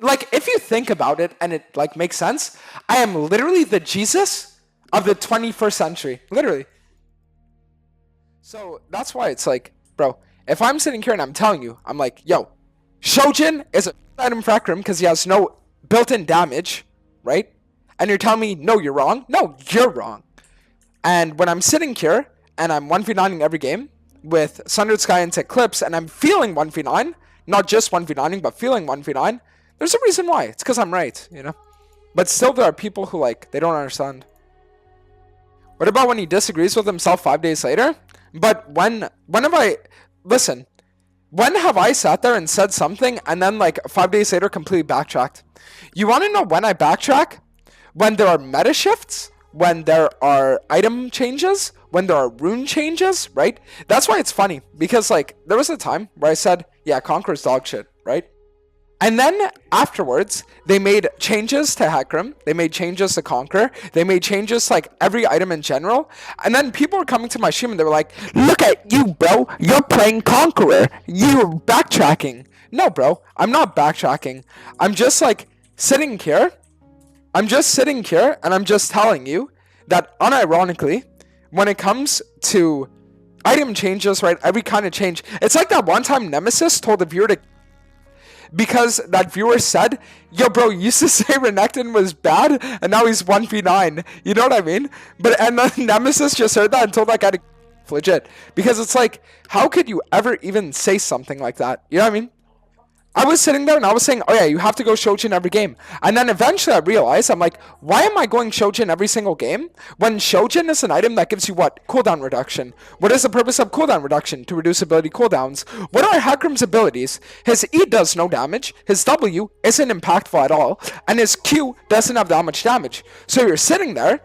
like, if you think about it and it like makes sense, I am literally the Jesus of the 21st century. Literally. So that's why it's like, bro, if I'm sitting here and I'm telling you, I'm like, yo, Shojin is a item for Hecarim because he has no built-in damage, right? And you're telling me, no, you're wrong. No, you're wrong. And when I'm sitting here and I'm 1v9ing every game with Sundered Sky into Eclipse and I'm feeling 1v9, not just 1v9ing, but feeling 1v9, there's a reason why. It's because I'm right, you know? But still, there are people who, like, they don't understand. What about when he disagrees with himself 5 days later? But when have I... Listen, when have I sat there and said something and then, like, 5 days later completely backtracked? You want to know when I backtrack? When there are meta shifts, when there are item changes, when there are rune changes, right? That's why it's funny, because, like, there was a time where I said, yeah, Conqueror's dog shit, right? And then afterwards, they made changes to Hecarim, they made changes to Conqueror, they made changes to, like, every item in general, and then people were coming to my stream and they were like, look at you, bro, you're playing Conqueror, you're backtracking. No, bro, I'm not backtracking. I'm just, like, sitting here, and I'm just telling you that, unironically, when it comes to item changes, right, every kind of change, it's like that one time Nemesis told the viewer to, because that viewer said, yo, bro, you used to say Renekton was bad, and now he's 1v9. You know what I mean? And then Nemesis just heard that and told that guy to legit. Because it's like, how could you ever even say something like that? You know what I mean? I was sitting there and I was saying, oh yeah, you have to go Shojin every game. And then eventually I realized, I'm like, why am I going Shojin every single game? When Shojin is an item that gives you what? Cooldown reduction. What is the purpose of cooldown reduction? To reduce ability cooldowns. What are Hecarim's abilities? His E does no damage, his W isn't impactful at all, and his Q doesn't have that much damage. So you're sitting there,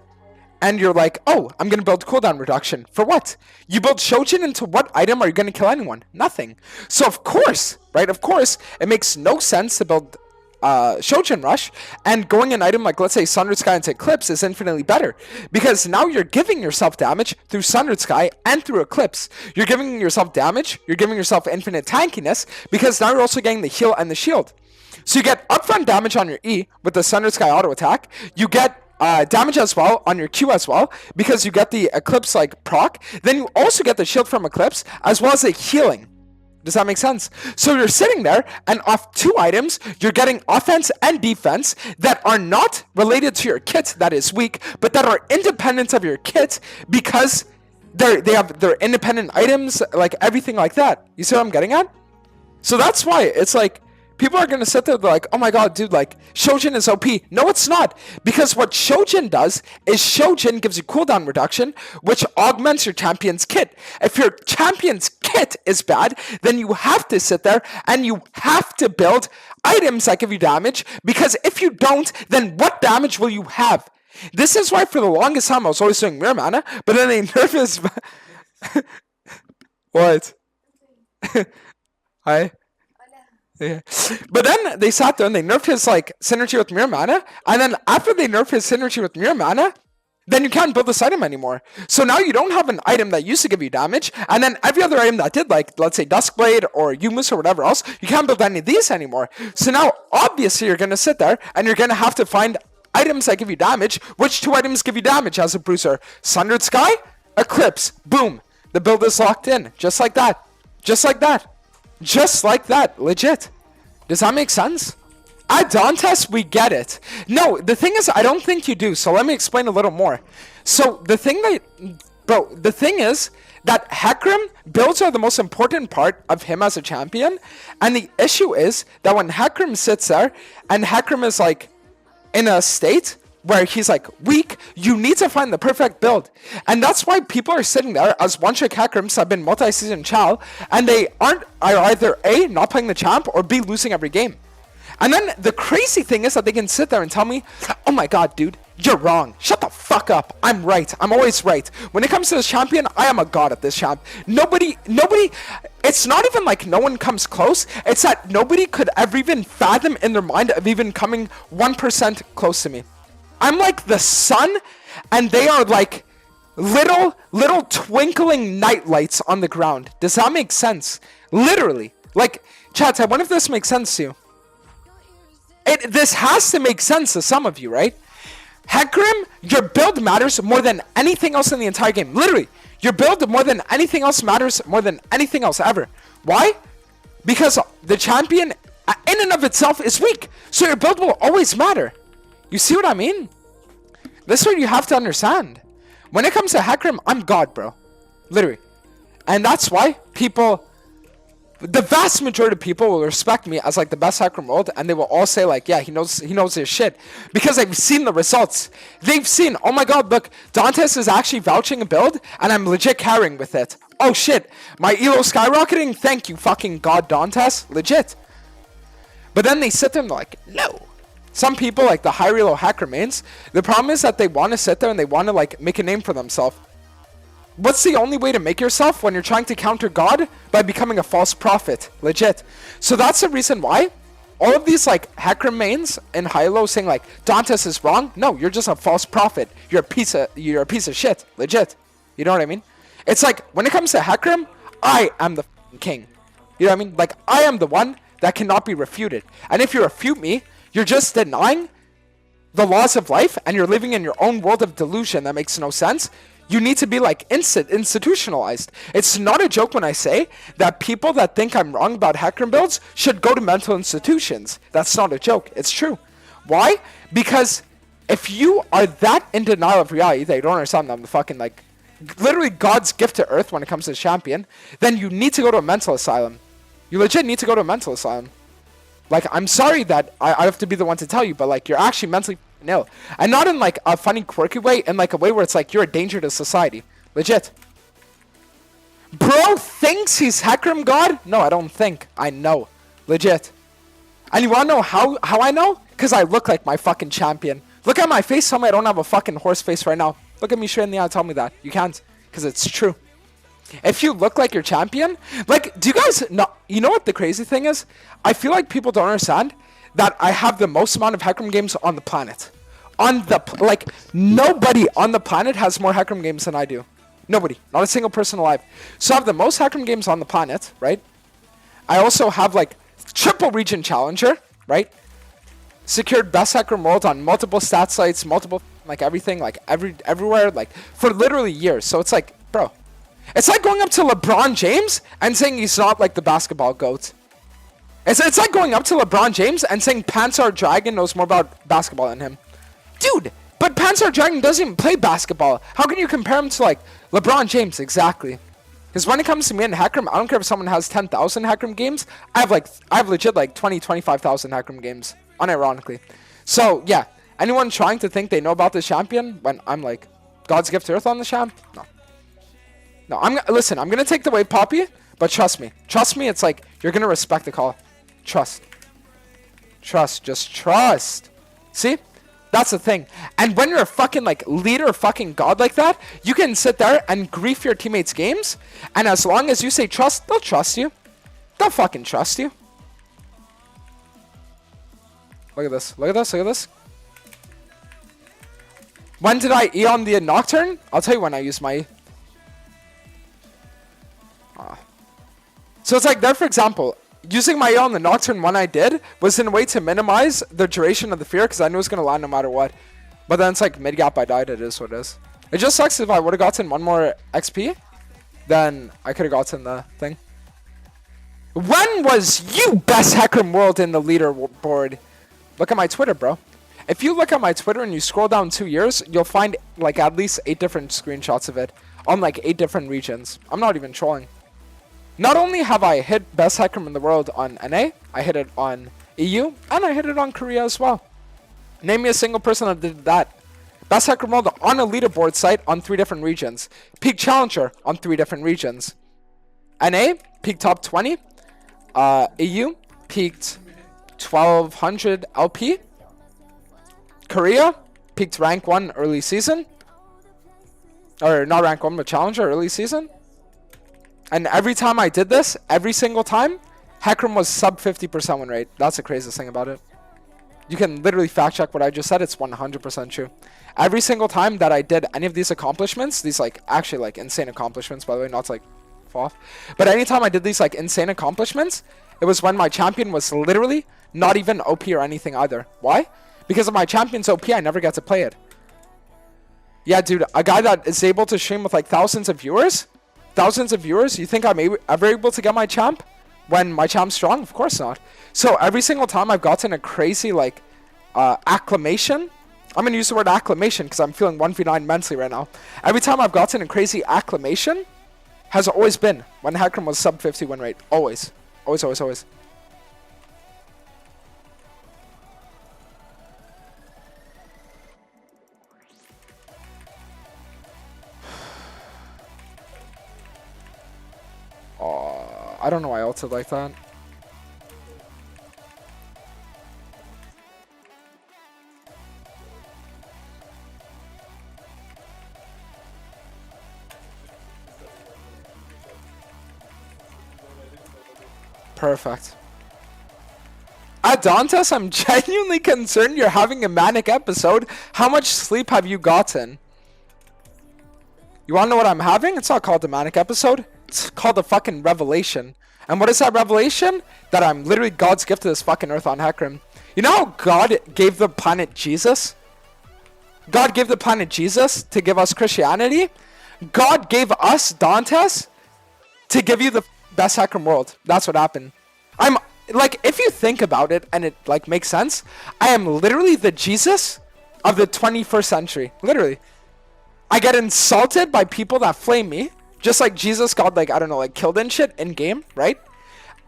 and you're like, oh, I'm going to build cooldown reduction. For what? You build Shojin into what item are you going to kill anyone? Nothing. So of course, right, of course, it makes no sense to build Shojin Rush, and going an item like, let's say, Sundered Sky into Eclipse is infinitely better. Because now you're giving yourself damage through Sundered Sky and through Eclipse. You're giving yourself damage, you're giving yourself infinite tankiness, because now you're also getting the heal and the shield. So you get upfront damage on your E with the Sundered Sky auto attack, you get damage as well on your Q as well, because you get the Eclipse like proc. Then you also get the shield from Eclipse as well as the healing. Does that make sense? So you're sitting there and off 2 items, you're getting offense and defense that are not related to your kit that is weak, but that are independent of your kit because they're independent items, like everything like that. You see what I'm getting at? So that's why it's like, people are going to sit there, they're like, oh my god, dude, like, Shojin is OP. No, it's not. Because what Shojin does is Shojin gives you cooldown reduction, which augments your champion's kit. If your champion's kit is bad, then you have to sit there and you have to build items that give you damage, because if you don't, then what damage will you have? This is why for the longest time I was always doing Mirror Mana, but then they nerfed his... What? Hi? Yeah. But then they sat there and they nerfed his like synergy with Mirror Mana, and then after they nerfed his synergy with Mirror Mana, then you can't build this item anymore. So now you don't have an item that used to give you damage, and then every other item that did, like, let's say Duskblade or Yumus or whatever else, you can't build any of these anymore. So now, obviously, you're going to sit there, and you're going to have to find items that give you damage. Which 2 items give you damage as a bruiser? Sundered Sky? Eclipse. Boom. The build is locked in. Just like that. Just like that. Just like that. Legit. Does that make sense? At Dantes, we get it. No, the thing is, I don't think you do, so let me explain a little more. So, the thing is that Hecarim builds are the most important part of him as a champion, and the issue is that when Hecarim sits there, and Hecarim is, like, in a state where he's, like, weak, you need to find the perfect build. And that's why people are sitting there as one-trick Hecarims have been multi-season Chal, and they are either A, not playing the champ, or B, losing every game. And then the crazy thing is that they can sit there and tell me, oh my god, dude, you're wrong. Shut the fuck up. I'm right. I'm always right. When it comes to this champion, I am a god at this champ. Nobody, it's not even like no one comes close. It's that nobody could ever even fathom in their mind of even coming 1% close to me. I'm like the sun, and they are like little twinkling night lights on the ground. Does that make sense? Literally. Like, chat, I wonder if this makes sense to you. this has to make sense to some of you, right? Hecarim, your build matters more than anything else in the entire game. Literally, your build more than anything else matters more than anything else ever. Why? Because the champion in and of itself is weak. So your build will always matter. You see what I mean? This is what you have to understand. When it comes to Hecarim, I'm God, bro. Literally. And that's why people... The vast majority of people will respect me as like the best Hecarim world, and they will all say like, yeah, he knows his shit, because they've seen the results. They've seen, oh my god, look, Dantes is actually vouching a build, and I'm legit carrying with it. Oh shit, my elo skyrocketing, thank you fucking god Dantes, legit. But then they sit there and they're like, no. Some people, like the high elo Hecarim mains, the problem is that they want to sit there and they want to like make a name for themselves. What's the only way to make yourself when you're trying to counter God? By becoming a false prophet. Legit. So that's the reason why all of these like Hecarim mains in high-low saying like Dantes is wrong. No, you're just a false prophet. You're a piece of shit. Legit. You know what I mean? It's like when it comes to Hecarim, I am the king. You know what I mean? Like I am the one that cannot be refuted. And if you refute me, you're just denying the laws of life and you're living in your own world of delusion that makes no sense. You need to be like institutionalized. It's not a joke when I say that people that think I'm wrong about Hecarim builds should go to mental institutions. That's not a joke. It's true. Why? Because if you are that in denial of reality that you don't understand that I'm the fucking like literally God's gift to earth when it comes to champion, then you need to go to a mental asylum. You legit need to go to a mental asylum. Like, I'm sorry that I have to be the one to tell you, but like you're actually mentally ill. And not in like a funny quirky way, in like a way where it's like you're a danger to society. Legit. Bro thinks he's Hecarim God? No, I don't think. I know. Legit. And you wanna know how I know? Because I look like my fucking champion. Look at my face, tell me I don't have a fucking horse face right now. Look at me straight in the eye, tell me that. You can't. Because it's true. If you look like your champion, like, do you guys know, you know what the crazy thing is? I feel like people don't understand that I have the most amount of Hecarim games on the planet. Like, nobody on the planet has more Hecarim games than I do. Nobody. Not a single person alive. So I have the most Hecarim games on the planet, right? I also have, like, triple region challenger, right? Secured best Hecarim world on multiple stat sites, multiple, like, everything, like, everywhere, like, for literally years. So it's like, bro. It's like going up to LeBron James and saying he's not, like, the basketball GOAT. It's like going up to LeBron James and saying Panzer Dragon knows more about basketball than him. Dude, but Panzer Dragon doesn't even play basketball. How can you compare him to, like, LeBron James? Exactly. Because when it comes to me and Hecarim, I don't care if someone has 10,000 Hecarim games. I have legit, like, 25,000 Hecarim games. Unironically. So, yeah. Anyone trying to think they know about this champion when I'm, like, God's gift to earth on the champ? No. No, listen, I'm going to take the wave, Poppy, but trust me. Trust me, it's like, you're going to respect the call. Trust. Trust. Just trust. See? That's the thing. And when you're a fucking, like, leader, fucking god like that, you can sit there and grief your teammates' games, and as long as you say trust, they'll trust you. They'll fucking trust you. Look at this. Look at this. Look at this. When did I E on the Nocturne? I'll tell you when I used my E. So it's like there, for example, using my E on the Nocturne when I did was in a way to minimize the duration of the fear because I knew it was going to land no matter what. But then it's like mid-gap I died, it is what it is. It just sucks if I would have gotten one more XP, then I could have gotten the thing. When was you best Hecarim world in the leaderboard? Look at my Twitter, bro. If you look at my Twitter and you scroll down 2 years, you'll find like at least 8 different screenshots of it on like 8 different regions. I'm not even trolling. Not only have I hit best Hecarim in the world on NA, I hit it on EU, and I hit it on Korea as well. Name me a single person that did that. Best Hecarim world on a leaderboard site on 3 different regions. Peak Challenger on 3 different regions. NA, peaked top 20. EU, peaked 1200 LP. Korea, peaked rank 1 early season. Or not rank 1, but Challenger early season. And every time I did this, every single time, Hecarim was sub 50% win rate. That's the craziest thing about it. You can literally fact check what I just said. It's 100% true. Every single time that I did any of these accomplishments, these like actually like insane accomplishments, by the way, not to like fall off. But anytime I did these like insane accomplishments, It was when my champion was literally not even OP or anything either. Why? Because if my champion's OP, I never get to play it. Yeah, dude, a guy that is able to stream with like thousands of viewers, you think I'm ever able to get my champ when my champ's strong? Of course not. So every single time I've gotten a crazy like acclamation, I'm gonna use the word acclamation because I'm feeling 1v9 mentally right now. Every time I've gotten a crazy acclamation has always been when Hecarim was sub 50 win rate. Always. Always, always, always. I don't know why I ulted like that. Perfect. At Dantes, I'm genuinely concerned you're having a manic episode. How much sleep have you gotten? You wanna know what I'm having? It's not called a manic episode. It's called a fucking revelation. And what is that revelation? That I'm literally God's gift to this fucking earth on Hecarim. You know how God gave the planet Jesus? God gave the planet Jesus to give us Christianity. God gave us Dantes to give you the best Hecarim world. That's what happened. I'm like, if you think about it and it like makes sense, I am literally the Jesus of the 21st century. Literally. I get insulted by people that flame me. Just like Jesus got like, I don't know, like killed and shit in game, right?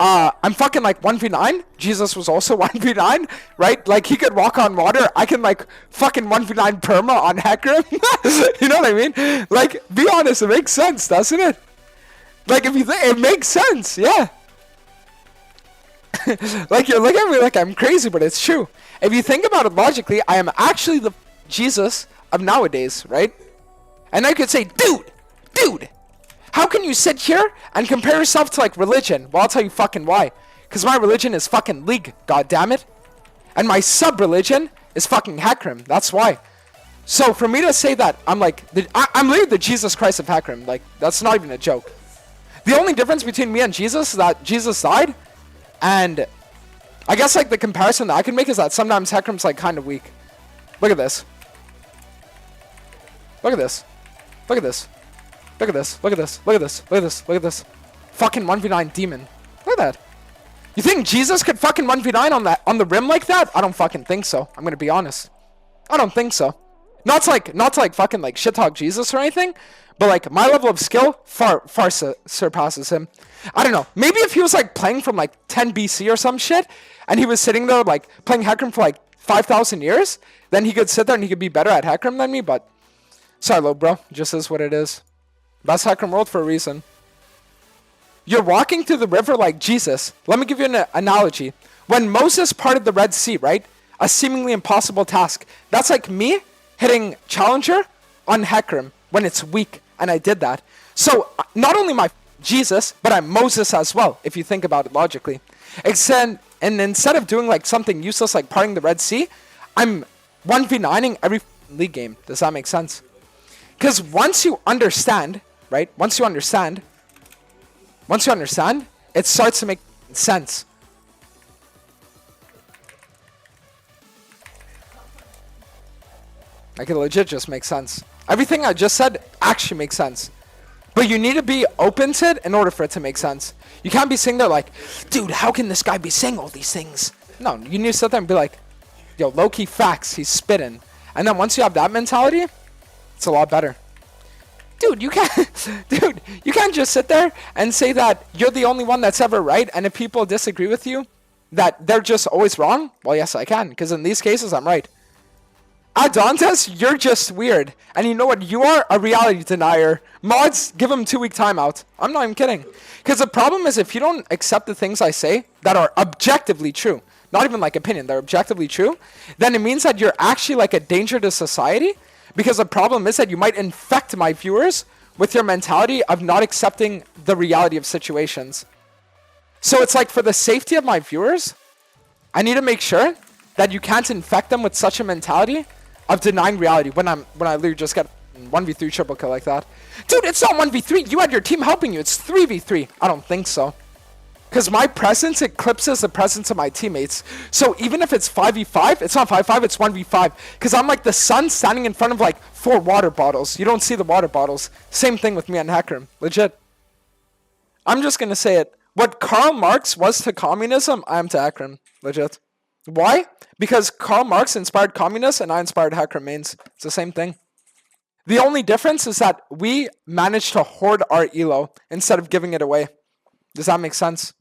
I'm fucking like 1v9. Jesus was also 1v9, right? Like he could walk on water. I can like fucking 1v9 perma on Hecarim. You know what I mean? Like, be honest, it makes sense, doesn't it? Like if you think, it makes sense, yeah. Like you're looking at me like I'm crazy, but it's true. If you think about it logically, I am actually the Jesus of nowadays, right? And I could say, dude, how can you sit here and compare yourself to like religion? Well, I'll tell you fucking why. Because my religion is fucking League, goddammit. And my sub-religion is fucking Hecarim. That's why. So for me to say that, I'm like, I'm literally the Jesus Christ of Hecarim. Like, that's not even a joke. The only difference between me and Jesus is that Jesus died. And I guess like the comparison that I can make is that sometimes Hecarim's like kind of weak. Look at this. Look at this. Look at this. Look at this. Look at this. Look at this. Look at this. Look at this. Fucking 1v9 demon. Look at that. You think Jesus could fucking 1v9 on the rim like that? I don't fucking think so. I'm gonna be honest. I don't think so. Not to like fucking like shit talk Jesus or anything, but like my level of skill far surpasses him. I don't know. Maybe if he was like playing from like 10 BC or some shit, and he was sitting there like playing Hecarim for like 5,000 years, then he could sit there and he could be better at Hecarim than me. But sorry, little bro, just is what it is. Best Hecarim world for a reason. You're walking through the river like Jesus. Let me give you an analogy. When Moses parted the Red Sea, right? A seemingly impossible task. That's like me hitting Challenger on Hecarim when it's weak, and I did that. So not only my Jesus, but I'm Moses as well, if you think about it logically. And instead of doing like something useless like parting the Red Sea, I'm 1v9ing every league game. Does that make sense? Because once you understand, right? Once you understand, it starts to make sense. Like it legit just makes sense. Everything I just said actually makes sense. But you need to be open to it in order for it to make sense. You can't be sitting there like, dude, how can this guy be saying all these things? No, you need to sit there and be like, yo, low-key facts, he's spitting. And then once you have that mentality, it's a lot better. Dude, you can't just sit there and say that you're the only one that's ever right, and if people disagree with you, that they're just always wrong. Well, yes, I can, because in these cases, I'm right. Dantes, you're just weird. And you know what? You are a reality denier. Mods, give him 2-week timeout. I'm not even kidding. Because the problem is if you don't accept the things I say that are objectively true, not even like opinion, they're objectively true, then it means that you're actually like a danger to society. Because the problem is that you might infect my viewers with your mentality of not accepting the reality of situations. So it's like for the safety of my viewers, I need to make sure that you can't infect them with such a mentality of denying reality when I literally just get 1v3 triple kill like that. Dude, it's not 1v3. You had your team helping you. It's 3v3. I don't think so. Because my presence eclipses the presence of my teammates. So even if it's 5v5, it's not 5v5, it's 1v5. Because I'm like the sun standing in front of like 4 water bottles. You don't see the water bottles. Same thing with me and Hecarim. Legit. I'm just going to say it. What Karl Marx was to communism, I am to Hecarim. Legit. Why? Because Karl Marx inspired communists and I inspired Hecarim mains. It's the same thing. The only difference is that we managed to hoard our elo instead of giving it away. Does that make sense?